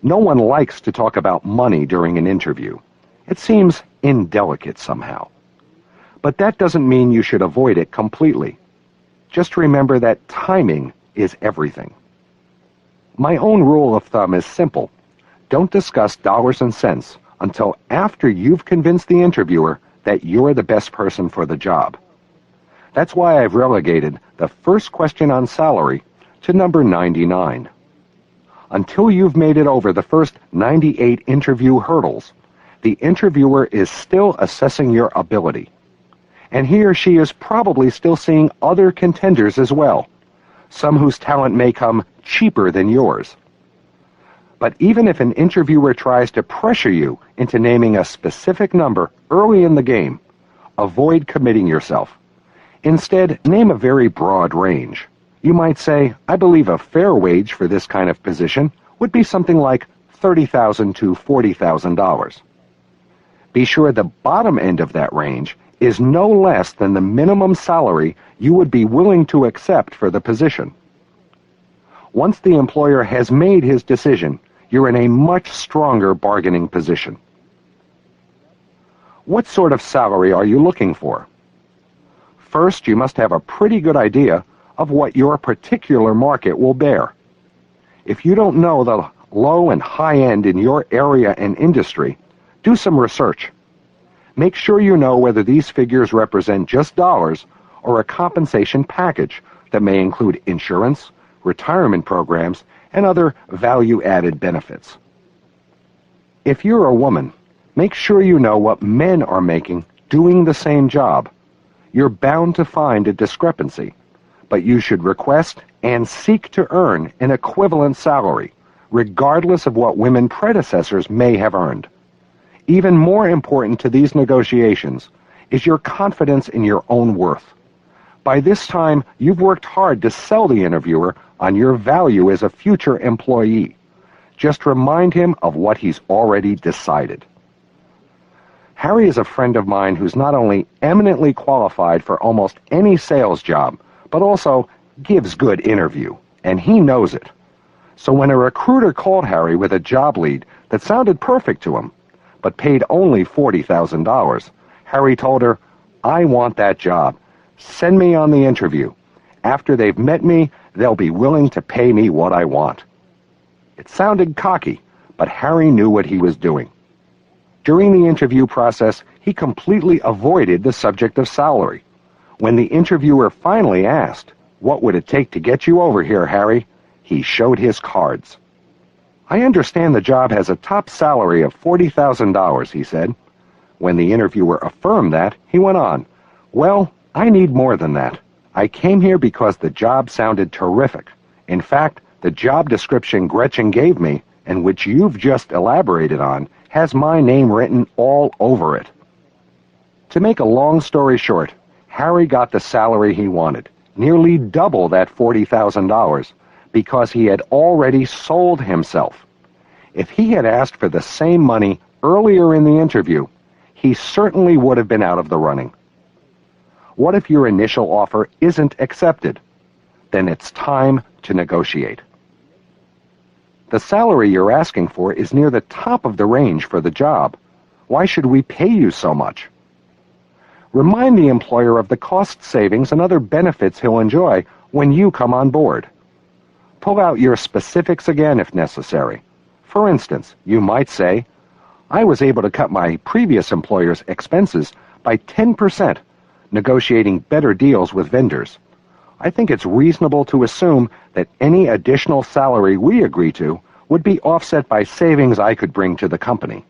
No one likes to talk about money during an interview. It seems indelicate somehow. But that doesn't mean you should avoid it completely. Just remember that timing is everything. My own rule of thumb is simple. Don't discuss dollars and cents until after you've convinced the interviewer that you're the best person for the job. That's why I've relegated the first question on salary to number 99. Until you've made it over the first 98 interview hurdles, the interviewer is still assessing your ability. And he or she is probably still seeing other contenders as well, some whose talent may come cheaper than yours. But even if an interviewer tries to pressure you into naming a specific number early in the game, avoid committing yourself. Instead, name a very broad range. You might say, I believe a fair wage for this kind of position would be something like $30,000 to $40,000. Be sure the bottom end of that range is no less than the minimum salary you would be willing to accept for the position. Once the employer has made his decision, you're in a much stronger bargaining position. What sort of salary are you looking for? First, you must have a pretty good idea of what your particular market will bear. If you don't know the low and high end in your area and industry, do some research. Make sure you know whether these figures represent just dollars or a compensation package that may include insurance, retirement programs, and other value-added benefits. If you're a woman, make sure you know what men are making doing the same job. You're bound to find a discrepancy, but you should request and seek to earn an equivalent salary, regardless of what women predecessors may have earned. Even more important to these negotiations is your confidence in your own worth. By this time, you've worked hard to sell the interviewer on your value as a future employee. Just remind him of what he's already decided. Harry is a friend of mine who's not only eminently qualified for almost any sales job, but also gives good interview, and he knows it. So when a recruiter called Harry with a job lead that sounded perfect to him, but paid only $40,000, Harry told her, I want that job. Send me on the interview. After they've met me, they'll be willing to pay me what I want. It sounded cocky, but Harry knew what he was doing. During the interview process, he completely avoided the subject of salary. When the interviewer finally asked, what would it take to get you over here, Harry? He showed his cards. I understand the job has a top salary of $40,000, he said. When the interviewer affirmed that, he went on, well, I need more than that. I came here because the job sounded terrific. In fact, the job description Gretchen gave me, and which you've just elaborated on, has my name written all over it. To make a long story short, Harry got the salary he wanted, nearly double that $40,000, because he had already sold himself. If he had asked for the same money earlier in the interview, he certainly would have been out of the running. What if your initial offer isn't accepted? Then it's time to negotiate. The salary you're asking for is near the top of the range for the job. Why should we pay you so much? Remind the employer of the cost savings and other benefits he'll enjoy when you come on board. Pull out your specifics again if necessary. For instance, you might say, I was able to cut my previous employer's expenses by 10%, negotiating better deals with vendors. I think it's reasonable to assume that any additional salary we agree to would be offset by savings I could bring to the company.